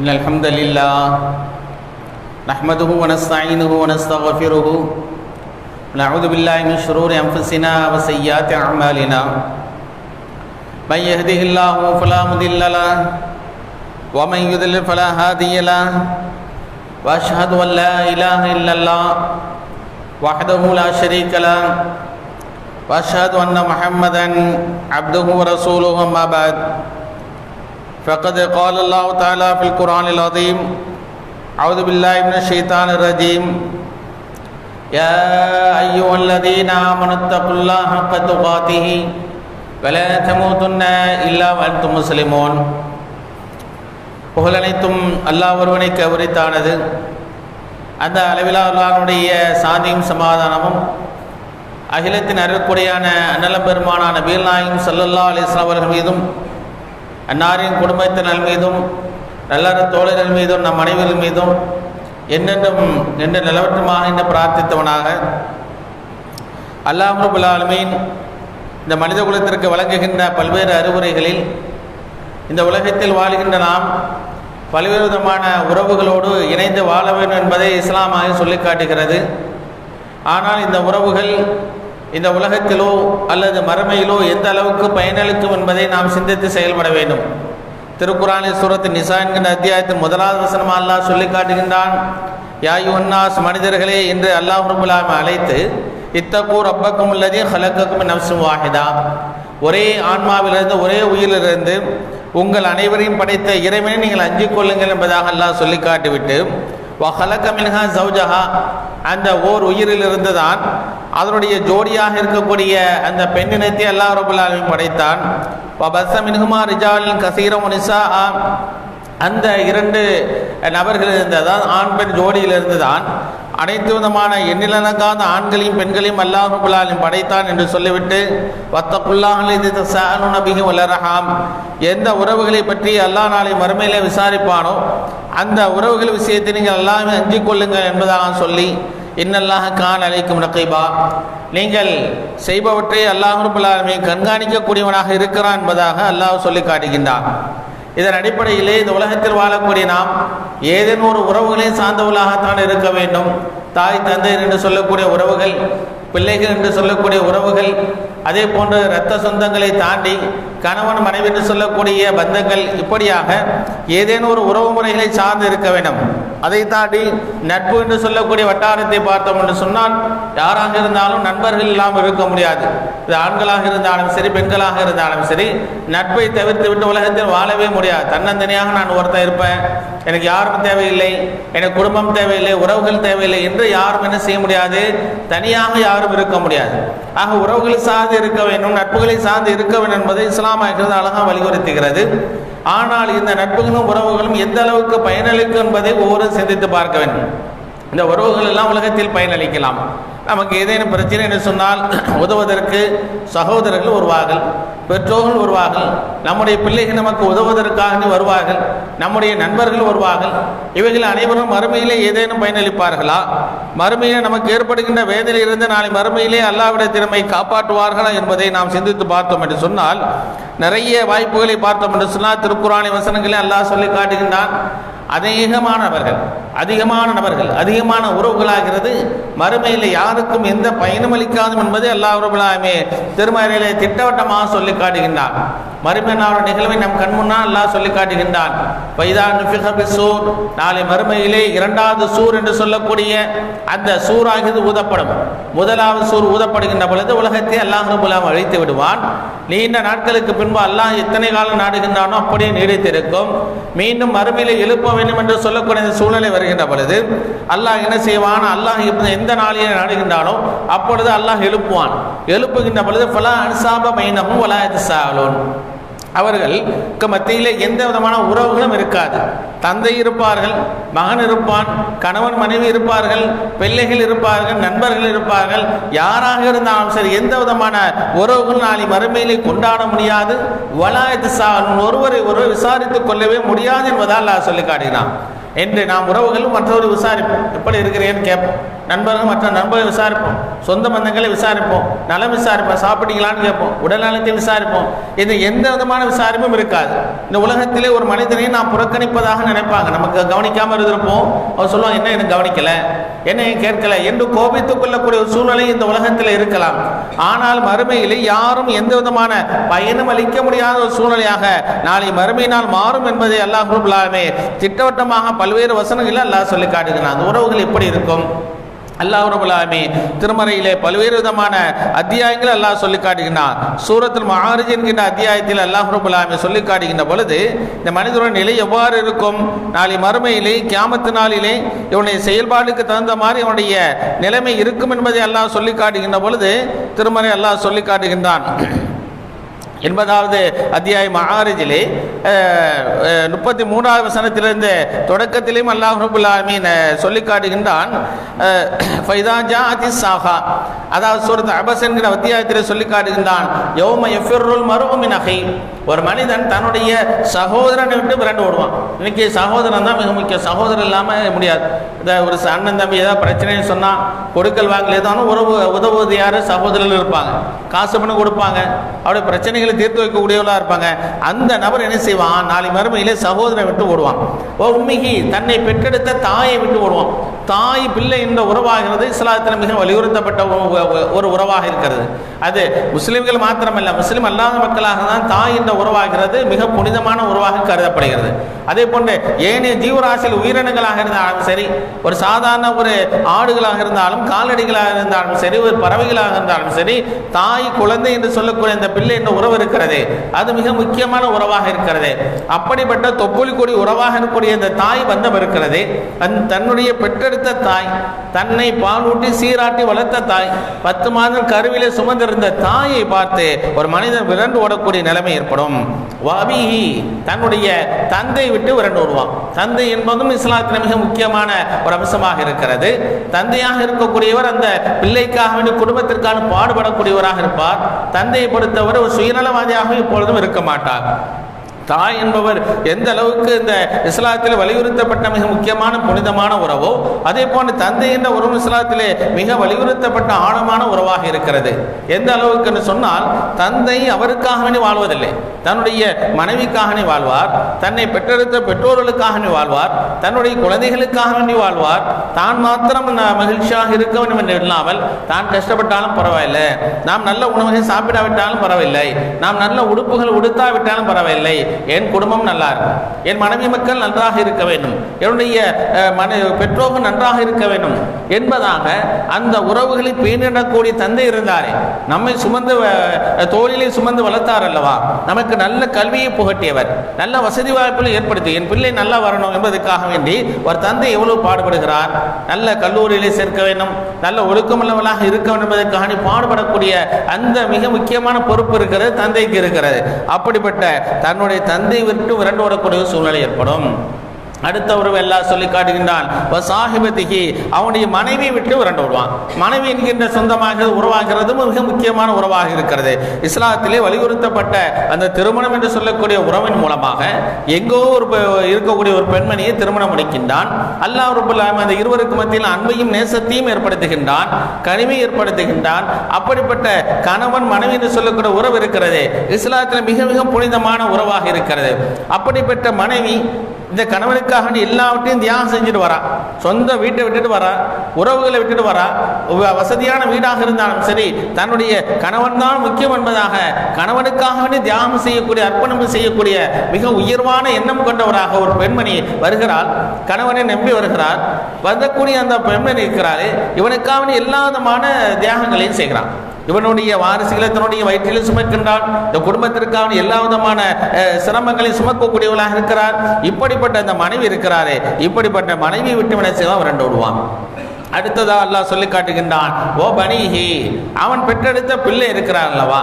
إن الحمد لله نحمده ونستعينه ونستغفره ونعوذ بالله من شرور أنفسنا وسيئات أعمالنا من يهده الله فلا مضل له ومن يضلل فلا هادي له وأشهد أن لا إله إلا الله وحده لا شريك له وأشهد أن محمدا عبده ورسوله أما بعد فقد قال الله تعالى في القرآن العظيم أعوذ بالله من الشيطان الرجيم يا أيها الذين آمنوا اتقوا الله حق تقاته ولا تموتن إلا وأنتم مسلمون. புகழனைத்தும் அல்லாஹ் ஒருவனுக்கு உரித்தானது. அந்த அளவிலா அல்லாஹ்வுடைய சாந்தியும் சமாதானமும் அகிலத்தின் அருட்கொடையான அன்னலம் பெருமானான நபிகள் நாயகம் ஸல்லல்லாஹு அலைஹி வஸல்லம் அவர்கள் மீதும் அன்னாரின் குடும்பத்தினர் மீதும் நல்லற தோழர்கள் மீதும் நம் அனைவர்கள் மீதும் என்னென்றும் நின்று நிலவற்றமாக என்று பிரார்த்தித்தவனாக அல்லாஹ் ரப்பல் ஆலமீன் இந்த மனித குலத்திற்கு வழங்குகின்ற பல்வேறு அறிவுரைகளில் இந்த உலகத்தில் வாழ்கின்ற நாம் பல்வேறு விதமான உறவுகளோடு இணைந்து வாழ வேண்டும் என்பதை இஸ்லாமாக சொல்லி காட்டுகிறது. ஆனால் இந்த உறவுகள் இந்த உலகத்திலோ அல்லது மறுமையிலோ எந்த அளவுக்கு பயனளிக்கும் என்பதை நாம் சிந்தித்து செயல்பட வேண்டும். திருக்குர்ஆனில் சூரத்து நிசா என்கின்ற அத்தியாயத்தின் முதலாவது வசனம் அல்லாஹ் சொல்லி காட்டுகின்றான். யா அய்யுஹன்னாஸ், மனிதர்களே என்று அல்லாஹ் ரப்பல் ஆலமீன் அழைத்து, இத்தகூ ரப்பக்கும் அல்லதீ ஹலக்கக்கும் மின் நஃப்ஸின் வாஹிதா, ஒரே ஆன்மாவிலிருந்து ஒரே உயிரிலிருந்து உங்கள் அனைவரையும் படைத்த இறைவனை நீங்கள் அஞ்சிக் கொள்ளுங்கள் என்பதாக அல்லாஹ் சொல்லி காட்டிவிட்டு, வஹலக மின்ஹா ஜௌஜஹா, அந்த ஓர் உயிரிலிருந்து தான் அதனுடைய ஜோடியாக இருக்கக்கூடிய அந்த பெண்ணினத்தை அல்லாஹ் ரப்பல் ஆலமீன் படைத்தான். வபஸ மின்ஹுமா ரிஜாலன் கஸீரன் வநிஸாஅ, அந்த இரண்டு நபர்களிலிருந்து, அதாவது ஆண் பெண் ஜோடியிலிருந்து தான் அனைத்து விதமான எண்ணிலடங்காத ஆண்களையும் பெண்களையும் அல்லாஹ் ரப்பல் ஆலமீன் படைத்தான் என்று சொல்லிவிட்டு, வத்தகுல்லாஹ அல்லதீ தஸாஅலூன பிஹி வல் அர்ஹாம், எந்த உறவுகளை பற்றி அல்லாஹ் நாளை மறுமையிலே விசாரிப்பானோ அந்த உறவுகள் விஷயத்தை நீங்கள் அல்லாஹ்வை அஞ்சிக் கொள்ளுங்கள் என்பதாக சொல்லி, இன்னல்லாஹ கான அலைக்கும் ரகீபா, நீங்கள் செய்பவற்றை அல்லாஹ் ரப்பல் ஆலமீன் கண்காணிக்கக்கூடியவனாக இருக்கிறான் என்பதாக அல்லாஹ் சொல்லி காட்டுகின்றான். இதன் அடிப்படையிலே இந்த உலகத்தில் வாழக்கூடிய நாம் ஏதேனும் ஒரு உறவுகளை சார்ந்தவர்களாகத்தான் இருக்க வேண்டும். தாய் தந்தை என்று சொல்லக்கூடிய உறவுகள், பிள்ளைகள் என்று சொல்லக்கூடிய உறவுகள், அதே போன்று இரத்த சொந்தங்களை தாண்டி கணவன் மனைவி என்று சொல்லக்கூடிய பந்தங்கள், இப்படியாக ஏதேனும் ஒரு உறவு முறைகளை சார்ந்து இருக்க வேண்டும். அதை தாண்டி நட்பு என்று சொல்லக்கூடிய வட்டாரத்தை பார்த்தோம் என்று சொன்னால் யாராக இருந்தாலும் நண்பர்கள் இல்லாமல் இருக்க முடியாது. இது ஆண்களாக இருந்தாலும் சரி, பெண்களாக இருந்தாலும் சரி, நட்பை தவிர்த்து விட்டு உலகத்தில் வாழவே முடியாது. தன்னந்தனியாக நான் ஒருத்தன் இருப்பேன், எனக்கு யாரும் தேவையில்லை, எனக்கு குடும்பம் தேவையில்லை, உறவுகள் தேவையில்லை என்று யாரும் என்ன செய்ய முடியாது, தனியாக யாரும் இருக்க முடியாது. ஆக உறவுகளை சார்ந்து இருக்க வேண்டும், நட்புகளை சார்ந்து இருக்க வேண்டும் என்பதை இஸ்லாமாகிறது அழகாக வலியுறுத்துகிறது. ஆனால் இந்த நட்புகளும் உறவுகளும் எந்த அளவுக்கு பயனளிக்கும் என்பதை ஒவ்வொரு சிந்தித்து பார்க்க வேண்டும். இந்த உறவுகள் எல்லாம் உலகத்தில் பயனளிக்கலாம். நமக்கு ஏதேனும் பிரச்சனை என்று சொன்னால் உதவுவதற்கு சகோதரர்கள் வருவார்கள், பெற்றோர்கள் வருவார்கள், நம்முடைய பிள்ளைகள் நமக்கு உதவுவதற்காக வருவார்கள், நம்முடைய நண்பர்கள் வருவார்கள். இவைகள் அனைவரும் மறுமையிலே ஏதேனும் பயனளிப்பார்களா? மறுமையிலே நமக்கு ஏற்படுகின்ற வேதனையிலிருந்து நாளை மறுமையிலே அல்லாஹ்வுடைய திறமை காப்பாற்றுவார்களா என்பதை நாம் சிந்தித்து பார்த்தோம் என்று சொன்னால் நிறைய வாய்ப்புகளை பார்த்தோம் என்று சொன்னால் திருக்குர்ஆனின் வசனங்களை அல்லாஹ் சொல்லி காட்டுகின்றான். அதிகமான நபர்கள் அதிகமான உறவுகளாகிறது மறுமையில் யாருக்கும் எந்த பயனும் அளிக்காதும் என்பதை அல்லாஹ் ரப்பல் ஆலமீன் திருமறையிலே திட்டவட்டமாக சொல்லி காட்டுகின்றான். மறுமை நாள் நிகழ்வை நம் கண் முன்னால் அல்லாஹ் சொல்லி காட்டுகின்றான். ஃபைதா நுஃபிக பிஸ்ஸூர், நாளை மறுமையிலே இரண்டாவது சூர் என்று சொல்லக்கூடிய அந்த சூராகிறது ஊதப்படும். முதலாவது சூர் ஊதப்படுகின்ற பொழுது உலகத்தை அல்லாஹ் ரப்பல் ஆலமீன் அழித்து விடுவான். நீண்ட நாட்களுக்கு பின்பு அல்லாஹ் எத்தனை காலம் நாடுகின்றானோ அப்படியே நீடித்திருக்கும். மீண்டும் மறுமையிலே எழுப்ப வேண்டும் என்று சொல்லக்கூடிய சூழ்நிலை வருகின்ற பொழுது அல்லாஹ் என்ன செய்வான், அல்லாஹ் எந்த நாளிலே நாடுகின்றானோ அப்பொழுது அல்லாஹ் எழுப்புவான். எழுப்புகின்ற பொழுது ஃபலா அன்சாப பைனஹும் வலா யதஸாஅலூன், அவர்களுக்கு மத்தியிலே எந்த விதமான உறவுகளும் இருக்காது. தந்தை இருப்பார்கள், மகன் இருப்பான், கணவன் மனைவி இருப்பார்கள், பிள்ளைகள் இருப்பார்கள், நண்பர்கள் இருப்பார்கள், யாராக இருந்தாலும் சரி எந்த விதமான உறவுகள் நாளை மறுமையிலே கொண்டாட முடியாது. வலா யதஸாஅலூன், ஒருவரை ஒருவர் விசாரித்துக் கொள்ளவே முடியாது என்பதால் அல்லாஹ் சொல்லி காட்டினான். என்று நாம் உறவுகளும் மற்றவரை விசாரிப்போம், எப்படி இருக்கிறேன்னு கேட்போம். நண்பர்கள் மற்ற நண்பர்களை விசாரிப்போம், சொந்த பந்தங்களை விசாரிப்போம், நலம் விசாரிப்போம், சாப்பிட்டீங்களான்னு கேட்போம், உடல் நலத்தை விசாரிப்போம். இது எந்த விதமான விசாரிப்பும் இருக்காது. இந்த உலகத்திலே ஒரு மனிதனை நாம் புறக்கணிப்பதாக நினைப்பாங்க. நமக்கு கவனிக்காமல் இருந்திருப்போம், அவர் சொல்லுவாங்க என்ன எனக்கு கவனிக்கல, என்ன கேட்கல என்று கோபித்துக் கொள்ளக்கூடிய ஒரு சூழ்நிலை இந்த உலகத்தில் இருக்கலாம். ஆனால் மறுமையிலே யாரும் எந்த விதமான பயனும் அளிக்க முடியாத ஒரு சூழ்நிலையாக நாளை மறுமையினால் மாறும் என்பதை அல்லாஹ் ரப்பல் ஆலமீன் திட்டவட்டமாக பல்வேறு வசனங்களில் அல்லாஹ் சொல்லி காட்டுகிறான். அந்த உறவுகள் எப்படி இருக்கும்? அல்லாஹ் ரப்பல் ஆலமீன் திருமறையிலே பல்வேறு விதமான அத்தியாயங்கள் அல்லாஹ் சொல்லி காட்டுகிறான். சூரத்துல் மஆரிஜ் என்கின்ற அத்தியாயத்தில் அல்லாஹ் ரப்பல் ஆலமீன் சொல்லி காட்டுகின்ற பொழுது இந்த மனிதனுடைய நிலை எவ்வாறு இருக்கும், நாளை மறுமையிலே கியாமத்து நாளிலே இவனுடைய செயல்பாடுக்கு தகுந்த மாதிரி இவனுடைய நிலைமை இருக்கும் என்பதை அல்லாஹ் சொல்லி காட்டுகின்ற பொழுது திருமறை அல்லாஹ் சொல்லி காட்டுகின்றான். 80வது அத்தியாயம் மஆரிஜிலே 33வது வசனத்திலிருந்து தொடக்கத்திலும் அல்லாஹ் ரப்பல் ஆலமீன் சொல்லி காட்டுகின்றான். ஃபைதா ஜாஅத்திஸ் சாஹா, அதாவது சூரத் அபஸ் என்கிற அத்தியாயத்தில் சொல்லி காட்டுகின்றான். யௌம யஃபிர்ருல் மர்உ மின் அஹி, ஒரு மனிதன் தன்னுடைய சகோதரனை விட்டு விரண்டு ஓடுவான். இன்னைக்கு சகோதரன் தான் மிக முக்கியம், சகோதரன் இல்லாமல் முடியாது. இந்த ஒரு அண்ணன் தம்பி ஏதாவது பிரச்சனைன்னு சொன்னால் கொடுக்கல் வாங்கல ஏதானும் உதவுவது யார்? சகோதரர்கள் இருப்பாங்க, காசு பணம் கொடுப்பாங்க, அவருடைய பிரச்சனைகளை தீர்த்து வைக்கக்கூடியவர்களாக இருப்பாங்க. அந்த நபர் என்ன செய்வான்? நாளை மறுமையிலே சகோதரனை விட்டு ஓடுவான். உம்மிகி, தன்னை பெற்றெடுத்த தாயை விட்டு ஓடுவான். தாய் பிள்ளை என்ற உறவாகிறது இஸ்லாத்தில் மிக வலியுறுத்தப்பட்ட ஒரு உறவாக இருக்கிறது. அது முஸ்லிம்கள் மாத்திரமல்ல, முஸ்லிம் அல்லாத மக்களாக தான் தாய் என்ற உறவாகிறது மிக புனிதமான உறவாக கருதப்படுகிறது. அதே போன்று ஏனைய ஜீவராசியில் உயிரினங்களாக இருந்தாலும் சரி, ஒரு சாதாரண ஒரு ஆடுகளாக இருந்தாலும், கால்நடைகளாக இருந்தாலும் சரி, ஒரு பறவைகளாக இருந்தாலும் சரி, தாய் குழந்தை என்று சொல்லக்கூடிய இந்த பிள்ளை என்ற உறவு இருக்கிறது, அது மிக முக்கியமான உறவாக இருக்கிறது. அப்படிப்பட்ட தொப்புள் கொடி உறவாக இருக்கக்கூடிய இந்த தாய் பந்தம் இருக்கிறது. தன்னுடைய பெற்றெடுத்த தாய், தன்னை பாலூட்டி சீராட்டி வளர்த்த தாய், 10 மாதம் கருவிலே சுமந்திருந்த தாயை பார்த்து ஒரு மனிதன் விரண்டு ஓடக்கூடிய நிலைமை ஏற்படும். வபிஹி, தன்னுடைய தந்தை விட்டு விரண்டு ஓடுவான். தந்தை என்பதும் இஸ்லாத்தில் மிக முக்கியமான ஒரு அம்சமாக இருக்கிறது. தந்தையாக இருக்கக்கூடியவர் அந்த பிள்ளைக்காக வேண்டிய குடும்பத்திற்கான பாடுபடக்கூடியவராக இருப்பார். தந்தையை பொறுத்தவரை ஒரு சுயநலவாதியாக எப்பொழுதும் இருக்க மாட்டார். தாய் என்பவர் எந்த அளவுக்கு இந்த இஸ்லாத்தில் வலியுறுத்தப்பட்ட மிக முக்கியமான புனிதமான உறவோ, அதே போன்று தந்தை என்ற உறவு இஸ்லாத்திலே மிக வலியுறுத்தப்பட்ட ஆழமான உறவாக இருக்கிறது. எந்த அளவுக்கு என்று சொன்னால், தந்தை அவருக்காக வேண்டி வாழ்வதில்லை, தன்னுடைய மனைவிக்காக வாழ்வார், தன்னை பெற்றெடுத்த பெற்றோர்களுக்காக வாழ்வார், தன்னுடைய குழந்தைகளுக்காக வேண்டி வாழ்வார். தான் மாத்திரம் மகிழ்ச்சியாக இருக்க வேண்டும் என்று இல்லாமல், தான் கஷ்டப்பட்டாலும் பரவாயில்லை, நாம் நல்ல உணவுகளை சாப்பிடாவிட்டாலும் பரவாயில்லை, நாம் நல்ல உடுப்புகள் உடுத்தாவிட்டாலும் பரவாயில்லை, என் குடும்பம் நல்லா இருக்கும், என் மனைவி மக்கள் நன்றாக இருக்க வேண்டும், என்னுடைய பெற்றோர்கள் நன்றாக இருக்க வேண்டும் என்பதாக அந்த உறவுகளை பேணிடக்கூடிய தந்தை இருந்தாரே, நம்மை சுமந்து தோளிலே சுமந்து வளர்த்தார் அல்லவா, நமக்கு நல்ல கல்வியை புகட்டியவர், நல்ல வசதி வாய்ப்புகளை ஏற்படுத்தி என் பிள்ளை நல்லா வரணும் என்பதற்காக வேண்டி ஒரு தந்தை எவ்வளவு பாடுபடுகிறார். நல்ல கல்லூரியிலே சேர்க்க வேண்டும், நல்ல ஒழுக்கமுள்ளவர்களாக இருக்க வேண்டும் என்பதற்காக பாடுபடக்கூடிய அந்த மிக முக்கியமான பொறுப்பு இருக்கிறது, தந்தைக்கு இருக்கிறது. அப்படிப்பட்ட தன்னுடைய தந்தை விட்டு விரண்டு ஓடக்கூடிய சூழ்நிலை ஏற்படும். அடுத்த உறவு எல்லாம் சொல்லி காட்டுகின்றான். அவனுடைய மனைவியை விட்டு விரண்டு விடுவான். மனைவி என்கின்ற சொந்தமாக உறவாகிறது மிக முக்கியமான உறவாக இருக்கிறது. இஸ்லாத்திலே வலியுறுத்தப்பட்ட அந்த திருமணம் என்று சொல்லக்கூடிய உறவின் மூலமாக எங்கோ ஒரு இருக்கக்கூடிய ஒரு பெண்மணியை திருமணம் முடிக்கின்றான். அல்லாஹ் ரப்பல் ஆலமீன் அந்த இருவருக்கு மத்தியில் அன்பையும் நேசத்தையும் ஏற்படுத்துகின்றான், கனிமை ஏற்படுத்துகின்றான். அப்படிப்பட்ட கணவன் மனைவி என்று சொல்லக்கூடிய உறவு இருக்கிறது இஸ்லாத்தில் மிக மிக புனிதமான உறவாக இருக்கிறது. அப்படிப்பட்ட மனைவி இந்த கணவனுக்காக எல்லாவற்றையும் தியாகம் செஞ்சுட்டு வரா, சொந்த வீட்டை விட்டுட்டு வரா, உறவுகளை விட்டுட்டு வரா, வசதியான வீடாக இருந்தாலும் சரி, தன்னுடைய கணவன் தான் முக்கியம் என்பதாக கணவனுக்காக வேண்டி தியாகம் செய்யக்கூடிய, அர்ப்பணம் செய்யக்கூடிய மிக உயர்வான எண்ணம் கொண்டவராக ஒரு பெண்மணி வருகிறாள். கணவனை நம்பி வருகிறார். வரக்கூடிய அந்த பெண்மணி இருக்கிறாரு, இவனுக்காக எல்லா விதமான தியாகங்களையும் செய்கிறான். இவனுடைய வாரிசுகளை தன்னுடைய வயிற்றில் சுமக்கின்றான். இந்த குடும்பத்திற்கான எல்லா விதமான சிரமங்களையும் சுமக்கக்கூடியவளாக இருக்கிறார். இப்படிப்பட்ட அந்த மனைவி இருக்கிறாரே, இப்படிப்பட்ட மனைவியை விட்டு வினை செய்வான், விரண்டு விடுவான். அடுத்ததா அல்லாஹ் சொல்லி காட்டுகின்றான், ஓ பனிஹி, அவன் பெற்றெடுத்த பிள்ளை இருக்கிறான் அல்லவா,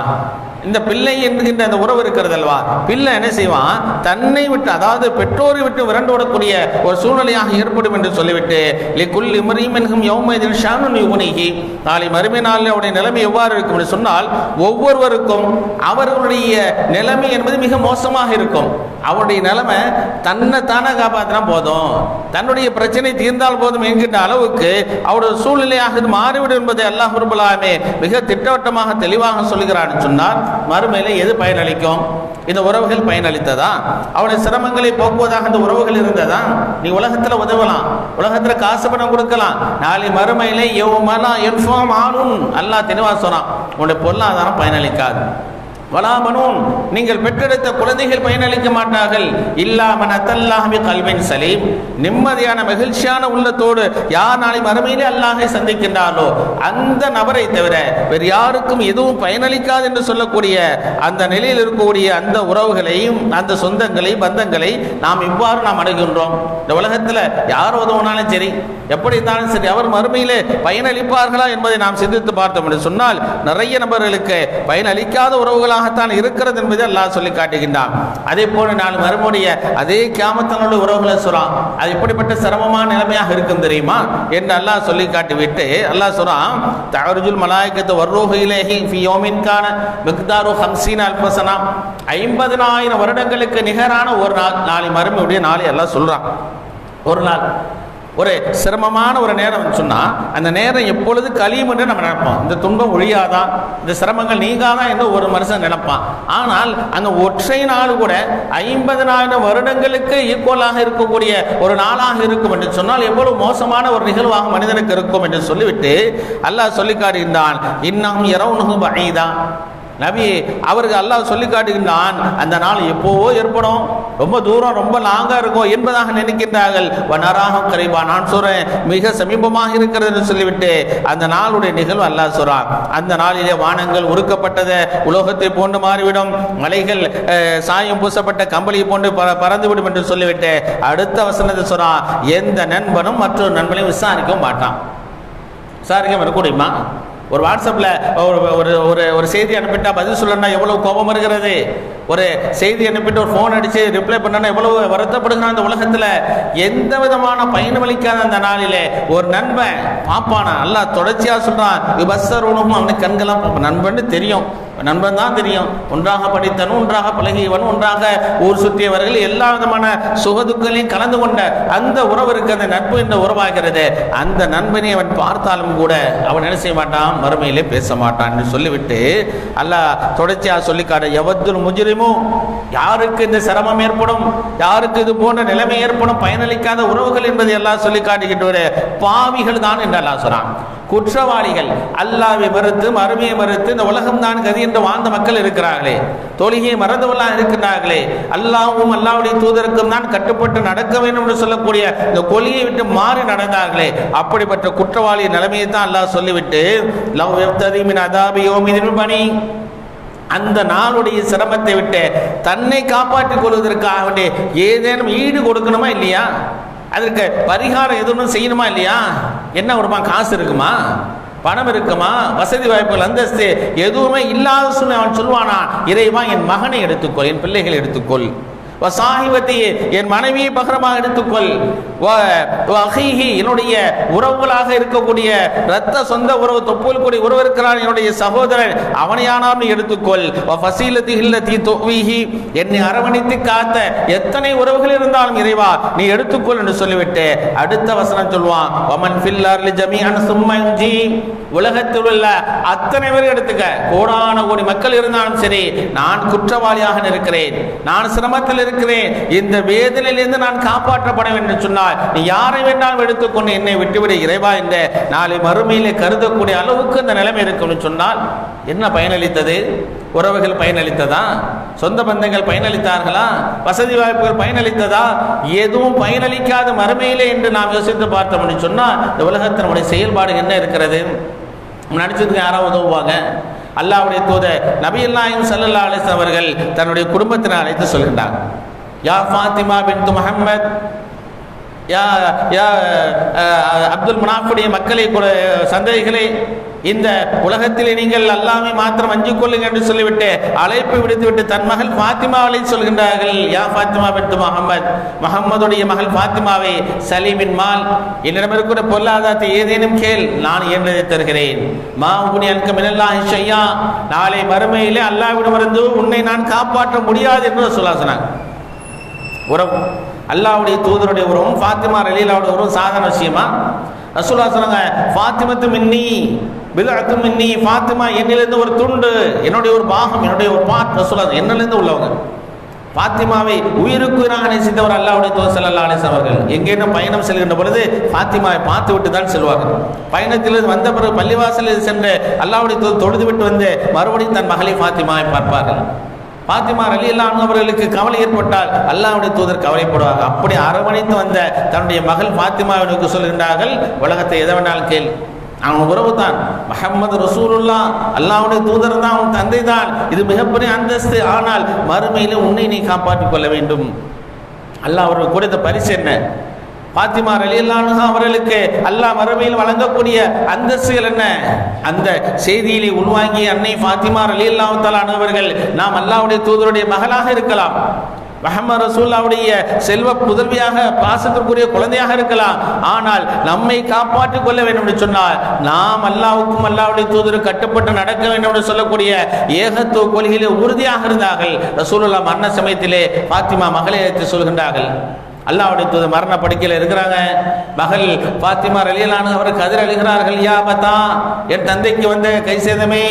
இந்த பிள்ளை என்கின்ற அந்த உறவு இருக்கிறது அல்லவா, பிள்ளை என்ன செய்வான், தன்னை விட்டு, அதாவது பெற்றோரை விட்டு விரண்டு ஓடக்கூடிய ஒரு சூழ்நிலையாக ஏற்படும் என்று சொல்லிவிட்டு லிகுல்லி இம்ரிஇன் மின்ஹும் யௌமஇதின் ஷஅனுன் யுக்னிஹி, நாளை மறுமை நாளில் அவருடைய நிலைமை எவ்வாறு இருக்கும் என்று சொன்னால், ஒவ்வொருவருக்கும் அவர்களுடைய நிலைமை என்பது மிக மோசமாக இருக்கும். அவருடைய நிலைமை தன்னைத்தானே காப்பாற்றினா போதும், தன்னுடைய பிரச்சனை தீர்ந்தால் போதும் என்கின்ற அளவுக்கு அவருடைய சூழ்நிலையாக இது மாறிவிடும் என்பதை அல்லாஹ் ரப்பல் ஆலமீன் மிக திட்டவட்டமாக தெளிவாக சொல்கிறான்னு சொன்னார். மறுமையிலே எது பயனளிக்கும்? இந்த உறவுகள் பயனளித்ததா? அவனுடைய சிரமங்களை போக்குவதாக இந்த உறவுகள் இருந்ததா? நீ உலகத்தில் உதவலாம், உலகத்தில் காசு பணம் கொடுக்கலாம், நாளை மறுமையிலே யௌமலா யன்ஃபஉ மாலுன் அல்லாஹ் தெளிவாக சொன்னான், உன்னுடைய பொருளாதாரம் பயனளிக்காது. வலாமனூன் நீங்கள் பெற்றெடுத்த குழந்தைகள் பயனளிக்க மாட்டார்கள். இல்லாமன் அத்தல்லாஹ் பிகல்பின் சலீம் நிம்மதியான மகிழ்ச்சியான உள்ளத்தோடு யார் நாளை மறுமையிலே அல்லாஹை சந்திக்கின்றாரோ அந்த நபரை தவிர வேறு யாருக்கும் எதுவும் பயனளிக்காது என்று சொல்லக்கூடிய அந்த நிலையில் இருக்கக்கூடிய அந்த உறவுகளையும் அந்த சொந்தங்களை பந்தங்களை நாம் இவ்வாறு நாம் அணுகின்றோம். இந்த உலகத்தில் யார் உதவுனாலும் சரி, எப்படி இருந்தாலும் சரி, அவர் மறுமையிலே பயனளிப்பார்களா என்பதை நாம் சிந்தித்து பார்த்தோம் என்று சொன்னால் நிறைய நபர்களுக்கு பயனளிக்காத உறவுகளாக தான் இருக்கிறது என்பதை அல்லாஹ் சொல்லி காட்டுகின்றான். அதே போல நான் மறுமுடைய அதே கியாமத்தினுடைய உறவுகளை சொல்றான், அது எப்படிப்பட்ட சிரமமான நிலைமையாக இருக்கும் தெரியுமா என்று அல்லாஹ் சொல்லி காட்டிவிட்டு அல்லாஹ் சொல்றான், தஅருஜுல் மலாயிகத்து வர்ரூஹு இலைஹி ஃபீ யௌமின் கான மிக்தாரு 50 அல்ஃப ஸனா 50,000 வருடங்களுக்கு நிகரான ஒரு நாள் நாளை மறுமையுடைய நாளை அல்லாஹ் சொல்றான். ஒரு நாள் ஒரு சிரமமான ஒரு நேரம் சொன்னால் அந்த நேரம் எப்பொழுது கழியும் என்று நம்ம நினைப்போம். இந்த துன்பம் ஒழியாதான், இந்த சிரமங்கள் நீங்காதான் என்று ஒரு மனுஷன் நினைப்பான். ஆனால் அந்த ஒற்றை நாள் கூட 50,000 வருடங்களுக்கு ஈக்குவலாக இருக்கக்கூடிய ஒரு நாளாக இருக்கும் என்று சொன்னால் எவ்வளவு மோசமான ஒரு நிகழ்வாக மனிதனுக்கு இருக்கும் என்று சொல்லிவிட்டு அல்லாஹ் சொல்லி காட்டுகின்றான், இன்னஹும் யரவுனஹு பஈதா நபி அவருக்கு அல்லாஹ் சொல்லி காட்டுகின்றான், அந்த நாள் எப்போவோ ஏற்படும், ரொம்ப தூரம் ரொம்ப லாங்காக இருக்கும் என்பதாக நினைக்கின்றார்கள். வனராகம் கரீபா நான் சொல்றேன் மிக சமீபமாக இருக்கிறது என்று சொல்லிவிட்டு அந்த நாளுடைய நிகழ்வு அல்லாஹ் சொல்றான். அந்த நாளிலே வானங்கள் உருக்கப்பட்டது உலோகத்தை போன்று மாறிவிடும், மலைகள் சாயம் பூசப்பட்ட கம்பளி போன்று பறந்துவிடும் என்று சொல்லிவிட்டு அடுத்த வசனத்தை சொல்றான், எந்த நண்பனும் மற்றொரு நண்பனையும் விசாரிக்கவும் மாட்டான். விசாரிக்க வரக்கூடியமா? ஒரு வாட்ஸ்அப்பில் ஒரு செய்தி அனுப்பிட்டா பதில் சொல்லணும்னா எவ்வளவு கோபம் வருகிறது, ஒரு செய்தி அனுப்பிட்டு ஒரு ஃபோன் அடித்து ரிப்ளை பண்ணனா எவ்வளவு வருத்தப்படுகிறான். அந்த உலகத்தில் எந்த விதமான பயனளிக்காத அந்த நாளிலே ஒரு நண்பன் பாப்பானா அல்லாஹ் தொடர்ச்சியாக சொல்கிறான், விபஸ்ஸருனும் அவனுக்கு கண்களாம் நண்பன் தெரியும், நண்பன் தான் தெரியும், ஒன்றாக படித்தவன் ஒன்றாக பழகியவன் ஒன்றாக ஊர் சுற்றியவர்கள் எல்லா விதமான சுகதுக்களையும் கலந்து கொண்ட அந்த உறவிற்கு அந்த நட்பு என்ற உறவாகிறது. அந்த நண்பனை அவன் பார்த்தாலும் கூட அவன் என்ன செய்ய மாட்டான், மறுமையிலே பேச மாட்டான் என்று சொல்லிவிட்டு அல்லாஹ் தொடர்ச்சியாக சொல்லிக்காட்ட, எவத்துல் முஜ்ரிமு யாருக்கு இந்த சிரமம் ஏற்படும், யாருக்கு இது போன்ற நிலைமை ஏற்படும், பயனளிக்காத உறவுகள் என்பதை எல்லாம் சொல்லி காட்டுகின்ற பாவிகள் தான் என்று அல்லாஹ் சொல்றான். குற்றவாளிகள் அல்லாஹ்வை மறுத்து மறுமையை மறுத்து இந்த உலகம் தான் கதி என்று வாழ்ந்த மக்கள் இருக்கிறார்களே, தொழுகையை மறந்தவர்களாக இருக்கிறார்களே, அல்லாஹ்வும் அல்லாஹ்வுடைய தூதருக்கும் தான் கட்டுப்பட்டு நடக்க வேண்டும் என்று சொல்லக்கூடிய இந்த கொள்கையை விட்டு மாறி நடந்தார்களே, அப்படிப்பட்ட குற்றவாளி நிலைமையை தான் அல்லாஹ் சொல்லிவிட்டு லவ் யஃப்ததி மின் அதாபி யௌமின் பனி அந்த நாளுடைய சிரமத்தை விட்டு தன்னை காப்பாற்றிக் கொள்வதற்காக வேண்டிய ஏதேனும் ஈடு கொடுக்கணுமா இல்லையா? அதற்கு பரிகாரம் எதுவும் செய்யணுமா இல்லையா? என்ன கொடுப்பான்? காசு இருக்குமா, பணம் இருக்குமா, வசதி வாய்ப்புகள் அந்தஸ்து எதுவுமே இல்லாத சூழ்நிலை அவன் சொல்வானா, இறைவா என் மகனை எடுத்துக்கொள், என் பிள்ளைகளை எடுத்துக்கொள், சாஹிபத்தி என் மனைவியை பகரமாக எடுத்துக்கொள், என்னுடைய உறவுகளாக இருக்கக்கூடிய இரத்த சொந்த உறவு தொப்புள் கூடிய உறவு இருக்கிறான் என்னுடைய சகோதரன் அவனையானாலும் எடுத்துக்கொள், என்னை அரவணைத்து காத்த எத்தனை உறவுகள் இருந்தாலும் இறைவா நீ எடுத்துக்கொள் என்று சொல்லிவிட்டு அடுத்த வசனம் சொல்வான், உலகத்தில் உள்ள அத்தனை பேர் எடுத்துக்க, கோடான கோடி மக்கள் இருந்தாலும் சரி, நான் குற்றவாளியாக இருக்கிறேன், நான் சிரமத்தில் இருக்கிறேன், இந்த வேதனையிலிருந்து நான் காப்பாற்றப்பட வேண்டும் என்று சொன்னால் நீ யாரை வேண்டாலும் எடுத்துக்கொண்டு என்னை விட்டுவிட இறைவா என்ற நாளை மறுமையிலே கருதக்கூடிய அளவுக்கு இந்த நிலைமை இருக்கும்னு சொன்னால் என்ன பயனளித்தது? உறவுகள் பயனளித்ததா? சொந்த பந்தங்கள் பயனளித்தார்களா? வசதி வாய்ப்புகள் பயனளித்ததா? எதுவும் பயனளிக்காத மறுமையிலே என்று நாம் யோசித்து பார்த்தோம்னு சொன்னால் இந்த உலகத்தினுடைய செயல்பாடு என்ன இருக்கிறது? நடிச்சதுக்கு யாராவது உதவுவாங்க? அல்லாஹ்வுடைய தூதர் நபியுல்லாஹி ஸல்லல்லாஹு அலைஹி வஸல்லம் அவர்கள் தன்னுடைய குடும்பத்தினர் அழைத்து சொல்கின்றார், யா ஃபாத்திமா பின்த் முஹம்மத், யா யா அப்துல் முனாஃபுடைய மக்களை சந்ததிகளே, இந்த உலகத்திலே நீங்கள் அல்லாஹ்வை மாத்திரம் அஞ்சிக் கொள்ளுங்கள் என்று சொல்லிவிட்டு அழைப்பு விடுத்துவிட்டு தன் மகள் ஃபாத்திமாவை சொல்கின்றார்கள், யா ஃபாத்திமா பின்த் முஹம்மத், முஹம்மதுடைய மகள் ஃபாத்திமாவை, சலீமின் மால் என்னிடம் இருக்கிற பொருளாதாரத்தை ஏதேனும் கேள், நான் என்னதை தருகிறேன், மா உகுனி அன்க மினல்லாஹி ஷையா, நாளை மறுமையிலே அல்லாஹ்விடமிருந்து உன்னை நான் காப்பாற்ற முடியாது என்று சொன்னாங்க. உறவு. அல்லாஹ்வுடைய தூதருடைய உறவும் ஃபாத்திமா ரலியல்லாஹு உறவும் சாதாரண விஷயமா? ரசூலுல்லாஹ் சொன்னாங்க, ஃபாத்திமத்து மின்னி பிதஅத்து மின்னி, ஃபாத்திமா என்னிலிருந்து ஒரு துண்டு, என்னுடைய ஒரு பாகம், என்னுடைய ஒரு பார்ட். ரசூலுல்லாஹ் என்னிலிருந்து உள்ளவங்க. ஃபாத்திமாவை உயிருக்கு உயிராக நேசித்தவர் அல்லாஹ்வுடைய தூதர் ஸல்லல்லாஹு அலைஹி வஸல்லம் அவர்கள். எங்கேனும் பயணம் செல்கின்ற பொழுது ஃபாத்திமாவை பார்த்து விட்டு தான் செல்வார்கள். பயணத்திலிருந்து வந்த பிறகு பள்ளிவாசலில் சென்று அல்லாஹ்வுடைய தூதர் தொழுது விட்டு வந்து மறுபடியும் தன் மகளை ஃபாத்திமாவை பார்ப்பார்கள். ஃபாத்திமா ரலியல்லாஹு அன்ஹா அவர்களுக்கு கவலை ஏற்பட்டால் அல்லாஹ்வுடைய தூதர் கவலைப்படுவாங்க. அப்படி அரவணைத்து வந்த தன்னுடைய மகள் ஃபாத்திமாவிற்கு சொல்கின்றார்கள், உலகத்தை எதை வேணாலும் கேள், அவன் உறவு தான், முஹம்மது ரசூலுல்லாஹ் அல்லாஹ்வுடைய தூதர் தான், அவன் தந்தை தான், இது மிகப்பெரிய அந்தஸ்து. ஆனால் மறுமையிலே உன்னை நீ காப்பாற்றிக் கொள்ள வேண்டும். அல்லாஹ் அவர்கள் கொடுத்த பரிசு என்ன? ஃபாத்திமா ரலியல்லாஹு அன்ஹா அவர்களுக்கு அல்லாஹ் மறுமையில் வழங்கக்கூடிய அந்தஸ்துகள் என்ன? அந்த செய்தியிலே உள்வாங்கிய அன்னை ஃபாத்திமா ரலியல்லாஹு தஆலா அன்ஹவர்கள், நாம் அல்லாஹ்வுடைய தூதருடைய மகளாக இருக்கலாம், முஹம்மது ரசூலுல்லாஹ்வுடைய செல்வ புதல்வியாக பாசத்திற்குரிய குழந்தையாக இருக்கலாம், ஆனால் நம்மை காப்பாற்றிக் கொள்ள வேண்டும் என்று சொன்னால் நாம் அல்லாஹ்வுக்கும் அல்லாஹ்வுடைய தூதருக்கு கட்டுப்பட்டு நடக்க வேண்டும் என்று சொல்லக்கூடிய ஏகத்துவ கொள்கையிலே உறுதியாக இருந்தார்கள். ரசூலுல்லாஹ் மரண சமயத்திலே ஃபாத்திமா மகளை அழைத்து சொல்கின்றார்கள், அல்லாஹ்வுடைய தூதர் மரண படுக்கையில் இருக்கிறாங்க. மகள் ஃபாத்திமா ரலியல்லாஹு அன்ஹா அவர் கதறி அழுகிறார்கள், யா பத்தா, என் தந்தைக்கு வந்து கை சேதமே,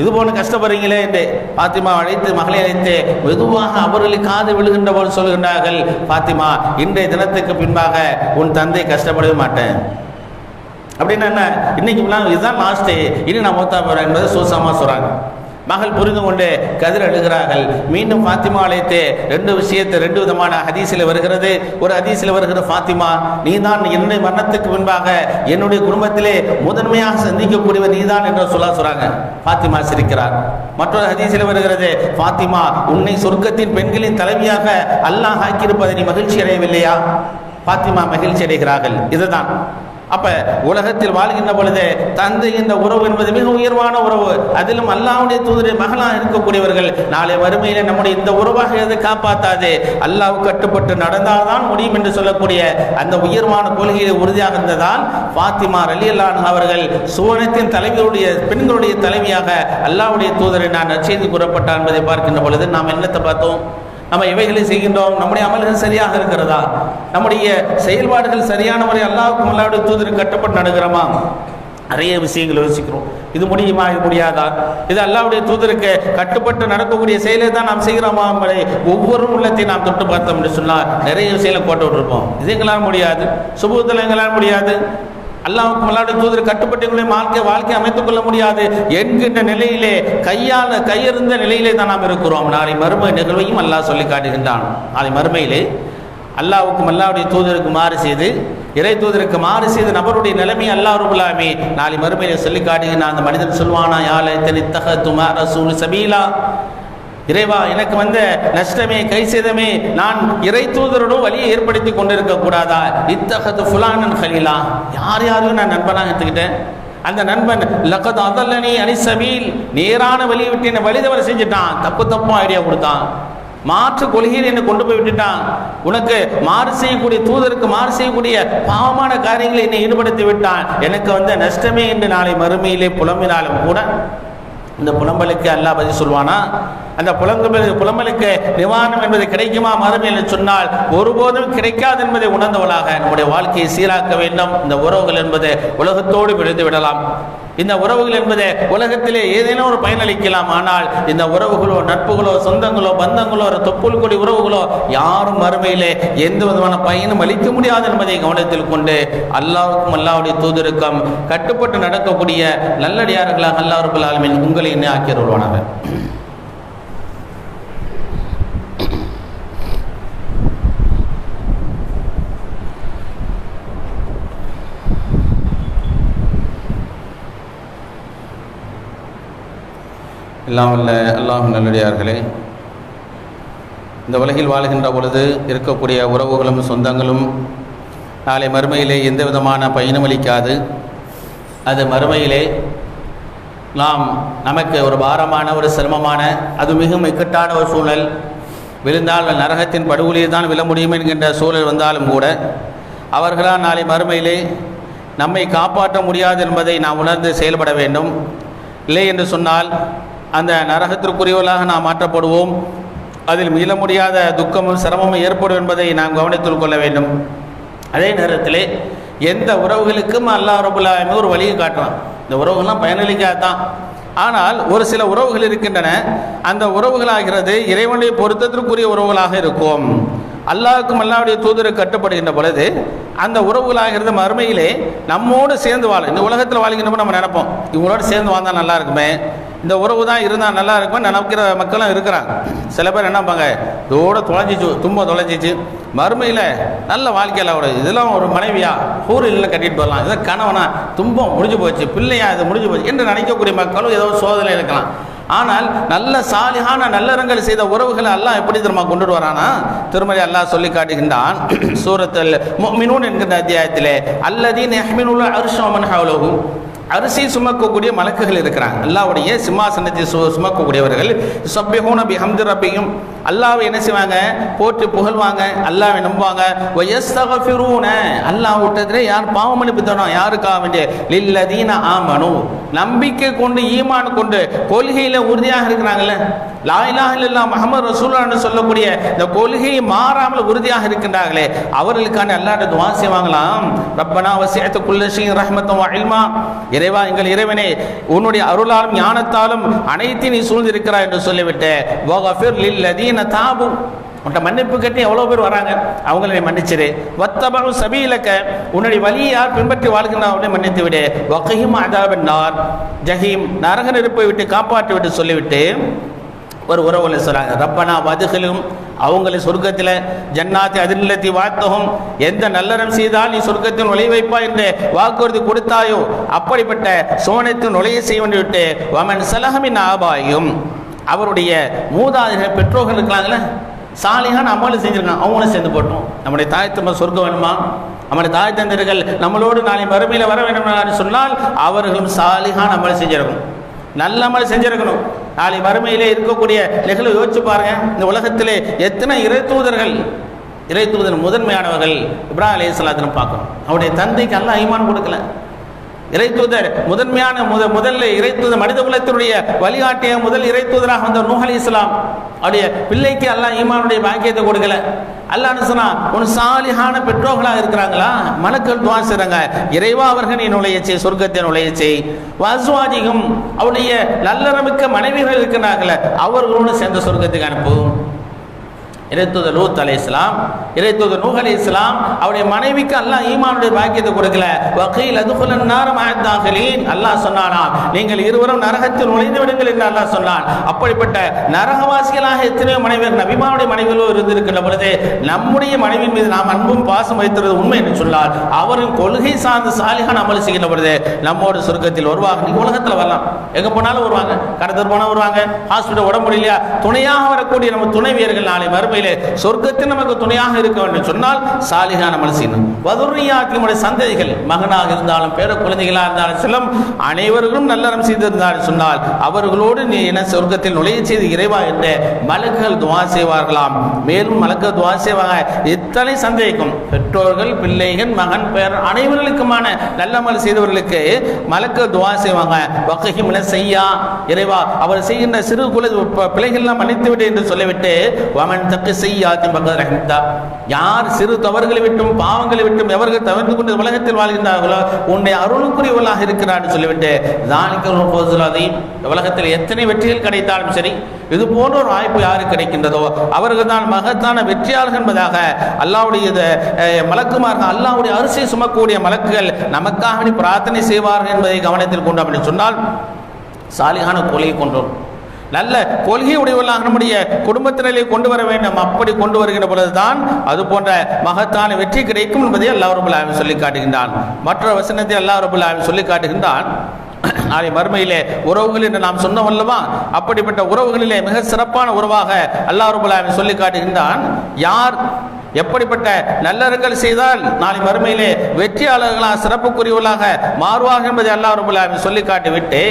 இது போன்று கஷ்டப்படுறீங்களே என்று ஃபாத்திமா அழைத்து மகளை அழைத்து மெதுவாக அவர்களுக்கு காது விழுகின்ற போது சொல்கின்றார்கள், ஃபாத்திமா, இன்றைய தினத்துக்கு பின்பாக உன் தந்தை கஷ்டப்படவே மாட்டேன். அப்படின்னு என்ன, இன்னைக்கு இதுதான் லாஸ்ட், இனி நான் மூத்தா போறேன் என்பதை சூசமா சொல்றாங்க. மகள் புரிந்து கொண்டு கதிர் அழுகிறார்கள். மீண்டும் ஃபாத்திமா அழைத்து ரெண்டு விதமான ஹதீஸில் வருகிறது. ஒரு ஹதீஸில் வருகிற, ஃபாத்திமா, நீ தான் என்னுடைய மரணத்துக்கு முன்பாக என்னுடைய குடும்பத்திலே முதன்மையாக சந்திக்கக்கூடியவர் நீதான் என்று சொல்றாங்க. ஃபாத்திமா சிரிக்கிறார். மற்றொரு ஹதீஸில் வருகிறது, ஃபாத்திமா, உன்னை சொர்க்கத்தின் பெண்களின் தலைவியாக அல்லாஹ் ஆக்கியிருப்பதை நீ மகிழ்ச்சி அடையவில்லையா? ஃபாத்திமா மகிழ்ச்சி அடைகிறார்கள். இதுதான் அப்ப உலகத்தில் வாழ்கின்ற பொழுது தந்தை என்ற உறவு என்பது மிக உயர்வான உறவு. அதிலும் அல்லாஹ்வுடைய தூதருடைய மகளாக இருக்கக்கூடியவர்கள் நாளை வறுமையில நம்முடைய இந்த உறவாக எது காப்பாற்றாது, அல்லாஹ்வுக்கு கட்டுப்பட்டு நடந்தால்தான் முடியும் என்று சொல்லக்கூடிய அந்த உயர்வான கொள்கையில் உறுதியாக இருந்ததால் ஃபாத்திமா ரலியல்லாஹு அன்ஹா அவர்கள் சுவனத்தின் தலைவருடைய பெண்களுடைய தலைவியாக அல்லாஹ்வுடைய தூதரை நான் நற்செய்தி கூறப்பட்டார் என்பதை பார்க்கின்ற பொழுது நாம் என்னத்தை பார்த்தோம்? நம்ம இவைகளை செய்கின்றோம், நம்முடைய அமல்கள் சரியாக இருக்கிறதா, நம்முடைய செயல்பாடுகள் சரியான முறை அல்லாஹ்வுக்கும் அல்லாஹ்வுடைய தூதருக்கு கட்டுப்பட்டு நடக்கிறோமா? நிறைய விஷயங்கள் யோசிக்கிறோம். இது முடியுமா, இது முடியாதா, இது அல்லாஹ்வுடைய தூதருக்கு கட்டுப்பட்டு நடக்கக்கூடிய செயலை தான் நாம் செய்கிறோமா என்பதை ஒவ்வொரு உள்ளத்தை நாம் தொட்டு பார்த்தோம் என்று சொன்னால் நிறைய விஷயங்களை போட்டு விட்டுருப்போம். இது எங்களால் முடியாது, சுபூத்தில் எங்களால் முடியாது, அல்லாஹ்வுக்கும் அல்லாஹ்வுடைய தூதர் கட்டுப்பட்டு வாழ்க்கை அமைத்துக் கொள்ள முடியாது என்கின்ற நிலையிலே கையெறிந்த நிலையிலே தான் நாம் இருக்கிறோம். நாளை மறுமை நிகழ்வையும் அல்லாஹ் சொல்லி காட்டுகின்றான். நாளை மறுமையிலே அல்லாஹ்வுக்கும் அல்லாஹ்வுடைய தூதருக்கு மாறு செய்து இறை தூதருக்கு மாறு செய்த நபருடைய நிலைமை அல்லாஹ் ரப்பல் ஆலமீன் நாளை மறுமையிலே சொல்லி காட்டுகின்றான். அந்த மனிதன் சொல்வானா, யா லைத்தனி இத்தகது மா ரசூல் சபீலா, இறைவா, எனக்கு வந்த நஷ்டமே, கை சேதமே, நான் இறை தூதரோட வழியை ஏற்படுத்தி கொண்டிருக்க கூடாதா? இத்தகது ஃபுலானன் ஹலீலா, யாரையும் நான் நண்பனாக எடுத்துக்கிட்டேன். அந்த நண்பன் லகத் அதல்லனி அனி சபீல், நேரான வழியை விட்டு என்னை வழிதவரை செஞ்சுட்டான், தப்பு ஐடியா கொடுத்தான், மாற்று கொள்கையில் என்னை கொண்டு போய் விட்டுட்டான், உனக்கு மாறு செய்யக்கூடிய தூதருக்கு மாறு செய்யக்கூடிய பாவமான காரியங்களை என்னை ஈடுபடுத்தி விட்டான், எனக்கு வந்த நஷ்டமே என்று நாளை மறுமையிலே புலம்பினாலும் கூட இந்த புலம்பலுக்கு அல்லாஹ் பதில் சொல்வானா? அந்த புலம்பலுக்கு நிவாரணம் என்பது கிடைக்குமா மறுமையில் சொன்னால் ஒருபோதும் கிடைக்காது என்பதை உணர்ந்தவளாக நம்முடைய வாழ்க்கையை சீராக்க வேண்டும். இந்த உறவுகள் என்பது உலகத்தோடு விழுந்து விடலாம். இந்த உறவுகள் என்பது உலகத்திலே ஏதேனும் ஒரு பயனளிக்கலாம். ஆனால் இந்த உறவுகளோ, நட்புகளோ, சொந்தங்களோ, பந்தங்களோ, தொப்புள் கொடி உறவுகளோ யாரும் மறுமையிலே எந்த விதமான பயனும் அளிக்க முடியாது என்பதை கவனத்தில் கொண்டு அல்லாஹ்வுக்கும் அல்லாஹ்வுடைய தூதருக்கும் கட்டுப்பட்டு நடக்கக்கூடிய நல்லடியார்களாக அல்லாஹ் ரப்பல் ஆலமீன் உங்களை ஆக்கி வருவானாக. எல்லாம் வல்ல அல்லாஹ் நல்லடியார்களே, இந்த உலகில் வாழ்கின்ற பொழுது இருக்கக்கூடிய உறவுகளும் சொந்தங்களும் நாளை மறுமையிலே எந்த விதமான பயனும் அளிக்காது. அது மறுமையிலே நமக்கு ஒரு பாரமான, ஒரு சிரமமான, அது மிகவும் இக்கட்டான ஒரு சூழல், விழுந்தால் நரகத்தின் படுகொலியில் தான் விழ முடியும் என்கின்ற சூழல் வந்தாலும் கூட அவர்களால் நாளை மறுமையிலே நம்மை காப்பாற்ற முடியாது என்பதை நாம் உணர்ந்து செயல்பட வேண்டும். இல்லை என்று சொன்னால் அந்த நரகத்திற்குரியவர்களாக நாம் மாற்றப்படுவோம். அதில் மீள முடியாத துக்கமும் சிரமமும் ஏற்படும் என்பதை நாம் கவனித்துக் கொள்ள வேண்டும். அதே நேரத்தில் எந்த உறவுகளுக்கும் அல்லாஹ் ரப்பல் ஆலமீன் ஒரு வழியை காட்டுறான். இந்த உறவுகள்லாம் பயனளிக்காதான். ஆனால் ஒரு சில உறவுகள் இருக்கின்றன. அந்த உறவுகளாகிறது இறைவனுடைய பொருத்தத்திற்குரிய உறவுகளாக இருக்கும். அல்லாஹ்வுக்கும் அல்லாஹ்வுடைய தூதருக்கு கட்டுப்படுகின்ற பொழுது அந்த உறவுகளாகிறது மறுமையிலே நம்மோடு சேர்ந்து வாழ, இந்த உலகத்தில் வாழ்கின்றப்ப நம்ம நினைப்போம் இவங்களோட சேர்ந்து வாழ்ந்தால் நல்லா இருக்குமே, இந்த உறவு தான் இருந்தால் நல்லா இருக்குமே நினைக்கிற மக்களும் இருக்கிறாங்க. சில பேர் என்னப்பாங்க, இதோட தொலைஞ்சிச்சு துன்பம் தொலைஞ்சிச்சு, மறுமையில் நல்ல வாழ்க்கையில் ஒரு இதெல்லாம் ஒரு மனைவியா ஊரில் கட்டிட்டு போடலாம், இதை கணவனா துன்பம் முடிஞ்சு போச்சு, பிள்ளையா இது முடிஞ்சு போச்சு என்று நினைக்கக்கூடிய மக்களும் ஏதோ சோதனை இருக்கலாம். ஆனால் நல்ல சாலிகான நல்லறங்கள் செய்த உறவுகளை அல்லாஹ் எப்படி திரும்ப கொண்டு வரானா, திருமறை அல்லாஹ் சொல்லி காட்டுகின்றான். சூரத்துல் முஃமினூன் என்கிற அத்தியாயத்திலே அல்லதீன யஹ்மிலுல் அர்ஷ வ மன் ஹவ்லஹு, அரிசி சுமக்கக்கூடிய மலக்குகள் இருக்கிறாங்க. அல்லாஹ்வுடைய சிம்மாசனத்தை சுமக்கக்கூடியவர்கள். ஸப்பிஹூன பிஹம்தி ரப்பிஹிம், அல்லாஹ்வை என்ன செய்வாங்க, போற்றி புகழ்வாங்க, அல்லாஹ்வை நம்புவாங்க. வயஸ்தக்ஃபிரூன, அல்லாஹ் விட்டதிலே யார் பாவ மன்னிப்பு தரணும், யாருக்காக வேண்டிய லில்லதீன ஆமனு, நம்பிக்கை கொண்டு ஈமான் கொண்டு கொள்கையில உறுதியாக இருக்கிறாங்கல்ல, லா இலாஹ இல்லல்லாஹ் முஹம்மது ரசூலுல்லாஹ்னு சொல்லக்கூடிய இந்த கொள்கையை மாறாமல் உறுதியாக இருக்கின்றார்களே அவர்களுக்கான அல்லாஹ்ட்ட துஆ செய்வாங்களாம். ரப்பனா வஸிஅத குல்ல ஷைஇன் ரஹ்மத்தன் வ இல்மா, இறைவா எங்கள் இறைவனே உன்னுடைய அருளாலும் ஞானத்தாலும் அனைத்தையும் நீ சூழ்ந்திருக்கிறாய் என்று சொல்லிவிட்டு வகஃபிர் லில்லதீன தாபு, உன்ட்ட மன்னிப்பு கேட்டு எவ்வளோ பேர் வராங்க அவங்களை மன்னிச்சிரு. வத்தபு சபீலக்க, உன்னுடைய வழியை யார் பின்பற்றி வாழ்கிறார் மன்னித்து விடு. வகஹிம் அதாபன் நார், ஜஹீம் நரக நெருப்பை விட்டு காப்பாற்றி விட்டு சொல்லிவிட்டு ஒரு உறவுகளை சொல்றாங்க. ரப்பனா வதுகலும், அவங்களை சொர்க்கத்தில் ஜன்னாத்தி அதில்லத்தி வாத்தகம், எந்த நல்லறம் செய்தால் நீ சொர்க்கத்தில் நுழைய வைப்பா என்று வாக்குறுதி கொடுத்தாயோ அப்படிப்பட்ட சோனத்தில் நுழைய செய்ய வேண்டிவிட்டு வமன் சலஹமின் ஆபாயும், அவருடைய மூதாதையர்கள் பெற்றோர்கள் இருக்கிறாங்களே சாலிகான அமல் செஞ்சிருக்காங்க, அவங்களும் சேர்ந்து போட்டோம். நம்முடைய தாய் தந்தை சொர்க்கம் வேணுமா, நம்முடைய தாய் தந்தையர்கள் நம்மளோடு நாளை மறுமையில் வர வேண்டும் என்று சொன்னால் அவர்களும் சாலிகான அமல் செஞ்சிருக்கணும், நல்ல அமல் செஞ்சிருக்கணும். நாளை மறுமையிலே இருக்கக்கூடிய நிகழ்வு யோசிச்சு பாருங்க. இந்த உலகத்திலே எத்தனை இறைத்தூதர் முதன்மையானவர்கள் இப்ராஹிம் அலைஹிஸ்ஸலாத்தின் பார்க்கணும். அவருடைய தந்தைக்கு அல்லாஹ் ஈமான் கொடுக்கல. இறைத்தூதர் முதன்மையான முதல்ல இறைத்தூதர் மனித குலத்தினுடைய வழிகாட்டிய முதல் இறைத்தூதராக வந்த நூஹ் அலைஹிஸ்ஸலாம் அவருடைய பிள்ளைக்கு அல்லாஹ் ஈமானுடைய பாக்கியத்தை கொடுக்கல. அல்லாஹ் சொன்னா உன் சாலிஹான பெற்றோர்களாக இருக்கிறாங்களா, மலக்கள் துஆ செய்றாங்க, இறைவா அவர்கள் நுழைய செய், சொர்க்கத்தை நுழைய செய். வஸ்வாஜிகும், அவருடைய நல்லறமிக்க மனைவிகள் இருக்கிறார்களே அவர்களோடு சேர்ந்த சொர்க்கத்துக்கு அனுப்பும். இறைத்தூதர் லூத் அலைஹிஸ்ஸலாம், இறைத்தூதர் நூஹ் அலைஹிஸ்ஸலாம் அவருடைய மனைவிக்கு அல்லாஹ் ஈமானுடைய பாக்கியத்தை கொடுக்கல. வகீல் அதுகுலன் நார மஅத்தாகிலீன், அல்லாஹ் சொன்னானா நீங்கள் இருவரும் நரகத்தில் நுழைந்து விடுங்கள் என்று அல்லாஹ் சொன்னான். அப்படிப்பட்ட நரகவாசிகளாக எத்தனையோ மனைவியர் நபிமாவுடைய மனைவிகளோ இருந்திருக்கின்ற பொழுது நம்முடைய மனைவியின் மீது நாம் அன்பும் பாசம் வைத்திருந்தது உண்மை என்று சொன்னார். அவரின் கொள்கை சார்ந்த சாலிகான அமல் செய்கின்ற பொழுது நம்மோடு சொர்க்கத்தில் வருவாங்க. நீங்க உலகத்தில் வரலாம், எங்க போனாலும் வருவாங்க, கடத்தர் போனால் வருவாங்க, ஹாஸ்பிட்டல் உடம்பு முடியலையா துணையாக வரக்கூடிய நம்ம துணைவியர்கள் நாளை மறுமை சொர்க்கத்தில் நமக்கு துணையாக இருக்க வேண்டும் சொன்னால் சாலிகான அமல் செய்யணும். வதுர்ரியாத்தினுடைய சந்ததிகள் மகனாக இருந்தாலும் பேர குழந்தைகளாக இருந்தாலும் செல்லும் அனைவர்களும் நல்லறம் செய்திருந்தாலும் சொன்னால் அவர்களோடு நீ என சொர்க்கத்தில் நுழைய செய்து இறைவா என்று மலக்குகள் துஆ செய்வார்களாம். மேலும் மலக்குகள் துஆ செய்வாங்க, எத்தனை சந்தேகம் பெற்றோர்கள் பிள்ளைகள் மகன் பேர் அனைவர்களுக்குமான நல்லமல் செய்தவர்களுக்கு மலக்குகள் துஆ செய்வாங்க. வகஹி மின செய்யா, இறைவா அவர் செய்கின்ற சிறு குல பிள்ளைகள்லாம் மன்னித்து விடு என்று சொல்லிவிட்டு வமன் தக்கு செய்யாத்தின் பக்கத்தில் ரஹ்மத்தா, யார் சிறு தவறுகளை விட்டும் பாவங்களை விட்டும் எவர்கள் தவிர்த்து கொண்டு உலகத்தில் வாழ்கின்றார்களோ உன்னுடைய அருளுக்குரியவர்களாக இருக்கிறார் சொல்லிவிட்டு உலகத்தில் எத்தனை வெற்றிகள் கிடைத்தாலும் சரி இது போன்ற ஒரு வாய்ப்பு யாருக்கு கிடைக்கின்றதோ அவர்கள் தான் மகத்தான வெற்றியாளர்கள் என்பதாக அல்லாஹ்வுடைய மலக்குமார்கள் அல்லாஹ்வுடைய அரிசியை சுமக்கக்கூடிய மலக்குகள் நமக்காக பிரார்த்தனை செய்வார்கள் என்பதை கவனத்தில் கொண்டு அப்படி சொன்னால் சாலிகான கொள்கை கொண்டோம், நல்ல கொள்கை உடையவர்களாக நம்முடைய குடும்பத்தினரை கொண்டு வர வேண்டும். அப்படி கொண்டு வருகின்ற பொழுதுதான் அது போன்ற மகத்தான வெற்றி கிடைக்கும் என்பதை அல்லாஹ் ரப்பல் ஆலமீன் சொல்லி காட்டுகின்றான். மற்ற வசனத்தை அல்லாஹ் ரப்பல் ஆலமீன் சொல்லி காட்டுகின்றான். நாளை மறுமையிலே உறவுகள் என்று நாம் சொன்னோம் அல்லவா, அப்படிப்பட்ட உறவுகளிலே மிக சிறப்பான உறவாக அல்லாஹ் ரப்பல் ஆலமீன் சொல்லி காட்டுகின்றான். யார் எப்படிப்பட்ட நல்லறங்கள் செய்தால் நாளை மறுமையிலே வெற்றியாளர்களாக சிறப்புக்குரியவர்களாக மாறுவார்கள் என்பதை அல்லாஹ் ரப்பல் ஆலமீன் சொல்லி காட்டிவிட்டு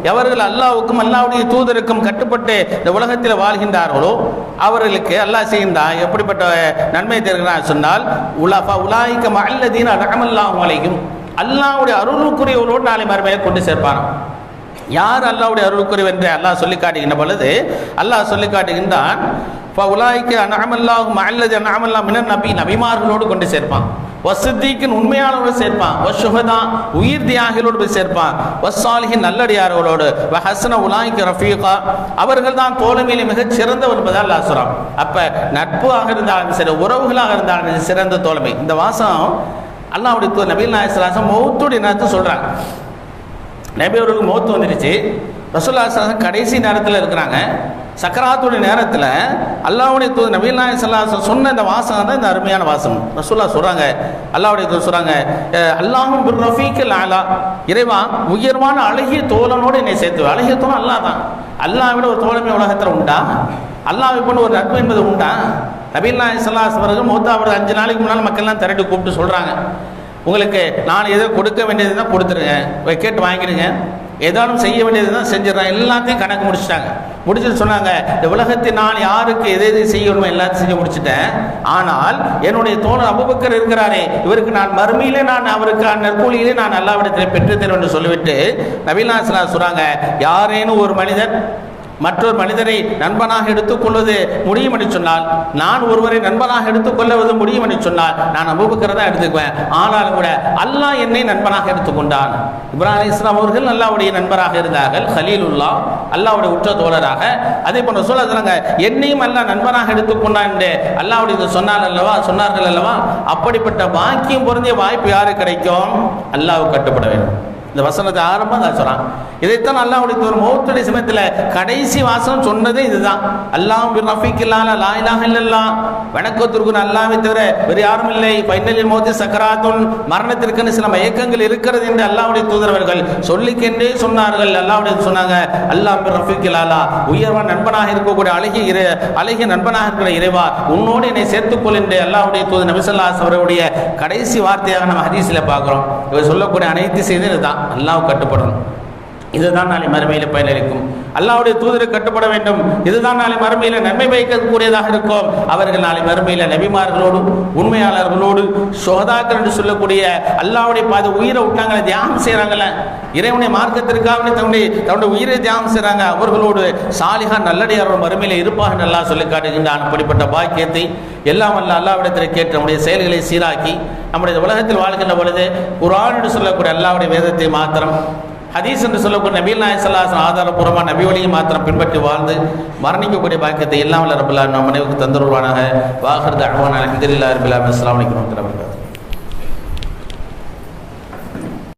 எவர்கள் அல்லாஹ்வுக்கும் அல்லாஹ்வுடைய தூதருக்கும் கட்டுப்பட்டு இந்த உலகத்தில் வாழ்கின்றார்களோ அவர்களுக்கு அல்லாஹ் செய்கின்றான் எப்படிப்பட்ட நன்மை தருகிறான் சொன்னால் உலாயிக்க மஅல்லதீன அன்அமல்லாஹு அலைஹிம், அல்லாஹ்வுடைய அருளுக்குரியவர்களோடு நாளை மறுமையை கொண்டு சேர்ப்பான். யார் அல்லாஹ்வுடைய அருள்குறைவு என்று அல்லாஹ் சொல்லி காட்டுகின்ற பொழுது அல்லாஹ் சொல்லி காட்டுகின்றான், உலாய்க்கு அனஅமல்லாஹு மஅல்லதி அனஅமல்லாஹு மினன் நபி, நபிமார்களோடு கொண்டு சேர்ப்பான். வஸ்ஸித்தீக்கின் உண்மையாளரோடு சேர்ப்பான். வஷ்ஷுஹதா உயிர் தியாகிகளோடு போய் சேர்ப்பான். வஸ்ஸாலிஹின் நல்லடியார்களோடு. வஹஸன உலாய்க்கு ரஃபீகா அவர்கள் தான் தோழமையிலே மிகச் சிறந்தவர் என்பதை அல்லாஹ் சொல்றான். அப்ப நட்பாக இருந்தாலும் சரி, உறவுகளாக இருந்தாலும் சிறந்த தோழமை. இந்த வாசம் அல்லாஹ்வுடைய தூதர் நபிகள் நாயகம் ஸல்லல்லாஹு அலைஹி வஸல்லம் மௌத்துடைய நேரத்தை சொல்றாங்க. நபி அவர்களுக்கு மௌத்து வந்துடுச்சு. ரசூலுல்லாஹி ஸல்லல்லாஹு அலைஹி வஸல்லம் கடைசி நேரத்தில் இருக்கிறாங்க. சக்கராத்துடைய நேரத்தில் அல்லாஹ்வுடைய தூதர் நபிகள் நாயகம் ஸல்லல்லாஹு அலைஹி வஸல்லம் சொன்ன இந்த வாசகம் தான் இந்த அருமையான வாசகம். ரசூலுல்லாஹ் சொல்றாங்க, அல்லாஹ்வுடைய தூதர் சொல்றாங்க, அல்லாஹும் பிர் ரஃபீக்கில் அலா, இறைவா உயர்வான அழகிய தோழனோடு என்னை சேர்த்து. அழகிய தோழன் அல்லாஹ் தான். அல்லாஹ் விட ஒரு தோழமை உலகத்தில் உண்டா? அல்லாஹ்வை போன்ற ஒரு நட்பு என்பது உண்டா? நபிகள் நாயகம் ஸல்லல்லாஹு அலைஹி வஸல்லம் மௌத்தாவது 5 நாளைக்கு முன்னால் மக்கள்லாம் திரட்டி கூப்பிட்டு சொல்றாங்க, உங்களுக்கு நான் எதோ கொடுக்க வேண்டியது தான் கொடுத்துருங்க, கேட்டு வாங்கிடுங்க, ஏதாலும் செய்ய வேண்டியது தான் செஞ்சிடறேன், எல்லாத்தையும் கணக்கு முடிச்சுட்டாங்க. முடிச்சுட்டு சொன்னாங்க, இந்த உலகத்தில் நான் யாருக்கு எது எது செய்யணுமோ எல்லாத்தையும் செஞ்சு முடிச்சுட்டேன். ஆனால் என்னுடைய தோழர் அபூபக்கர் இருக்கிறாரே, இவருக்கு நான் மறுமையிலே நான் அவருக்கு நற்கூலியிலே நான் அல்லாஹ்விடத்தில் பெற்றுத்தருவேன் என்று சொல்லிவிட்டு நபிகள் நாயகம் ஸல்லல்லாஹு அலைஹி வஸல்லம் சொல்றாங்க, யாரேனும் ஒரு மனிதன் மற்றொரு மனிதரை நண்பனாக எடுத்துக்கொள்வது முடியும் என்று சொன்னால், நான் ஒருவரை நண்பனாக எடுத்துக்கொள்வது முடியும் என்று சொன்னால் நான் அபூபக்கரை தான் எடுத்துக்குவேன். ஆனாலும் கூட அல்லாஹ் என்னை நண்பனாக எடுத்துக்கொண்டான். இப்ராஹிம் அலைஹிஸ்ஸலாம் அவர்கள் அல்லாஹ்வுடைய நண்பராக இருந்தார்கள், கலீலுல்லா, அல்லாஹ்வுடைய உற்ற தோழராக. அதே போன்ற சொல்லுறாங்க, என்னையும் அல்லாஹ் நண்பனாக எடுத்துக்கொண்டான் என்று அல்லாஹ்வுடைய சொன்னார்கள் அல்லவா. அப்படிப்பட்ட பாக்கியம் பொருந்திய வாய்ப்பு யாருக்கு கிடைக்கும்? அல்லாஹ்வுக்கு கட்டுப்பட வேண்டும். இந்த வசனத்தை ஆரம்பம் தான் சொல்றான். இதைத்தான் அல்லாஹ்வுடைய ஒரு மௌத்துடைய சமயத்தில் கடைசி வாசனம் சொன்னதே இதுதான். அல்லாஹ் பிர் ரஃபீக்கில் அலா, லா இலாஹ இல்லல்லாஹ், வணக்கத்திற்கு அல்லாஹ்வை தவிர வேறு யாரும் இல்லை. ஃபைனலில் மௌத்தி சக்கராத்துன், மரணத்திற்கு சில மயக்கங்கள் இருக்கிறது என்று அல்லாஹ்வுடைய தூதரவர்கள் சொல்லிக்கென்றே சொன்னார்கள். அல்லாஹ்வுடைய சொன்னாங்க, அல்லாஹ் பிர் ரஃபீக்கில் அலா, உயர்வான நண்பனாக இருக்கக்கூடிய அழகிய நண்பனாக இருக்கிற இறைவா, உன்னோடு என்னை சேர்த்துக்கொள் என்று அல்லாஹ்வுடைய தூதர் நபி ஸல்லல்லாஹு அலைஹி வஸல்லம் அவருடைய கடைசி வார்த்தையாக நம்ம ஹதீஸில் பார்க்கிறோம். இவர் சொல்லக்கூடிய அனைத்து செய்தியும் இதுதான், அல்லாஹ் கட்டுப்படணும். இதுதான் நாளை மறுமையில் பயனளிக்கும். அல்லாஹ்வுடைய தூதருக்கு கட்டுப்பட வேண்டும். இதுதான் நாளை மறுமையில் நன்மை பயக்கக்கூடியதாக இருக்கும். அவர்கள் நாளை மறுமையில் நபிமார்களோடு, உண்மையாளர்களோடு, சுஹதாக்கள் என்று சொல்லக்கூடிய அல்லாஹ்வுடைய பாதை உயிரை விட்டாங்களே, தியாகம் செய்கிறாங்களே, இறைவனுடைய மார்க்கத்திற்காக தன்னுடைய உயிரை தியாகம் செய்கிறாங்க, அவர்களோடு சாலிஹா நல்லடியாரோட மறுமையில் இருப்பார்கள் அல்லாஹ் சொல்லி காட்டுகின்றான். அப்படிப்பட்ட பாக்கியத்தை எல்லாம் வல்ல அல்லாஹ்விடத்தில் கேட்டு நம்முடைய செயல்களை சீராக்கி நம்முடைய உலகத்தில் வாழ்கின்ற பொழுது குர்ஆன் என்று சொல்லக்கூடிய அல்லாஹ்வுடைய வேதத்தை மாத்திரம், ஹதீஸ் என்று சொல்லக்கூடிய நபிகள் நாயகம் ஸல்லல்லாஹு அலைஹி வஸல்லம் ஆதாரபூர்வமாக நபி வழியை மாத்திரம் பின்பற்றி வாழ்ந்து மரணிக்கக்கூடிய பாக்கியத்தை எல்லாம் வல்ல ரப்பல் ஆலமீன் நம்ம நினைவுக்கு தந்தருள்வானாக. வாஹிர் தஅவானா அல்ஹம்துலில்லாஹி ரப்பில் ஆலமீன். அஸ்ஸலாமு அலைக்கும்.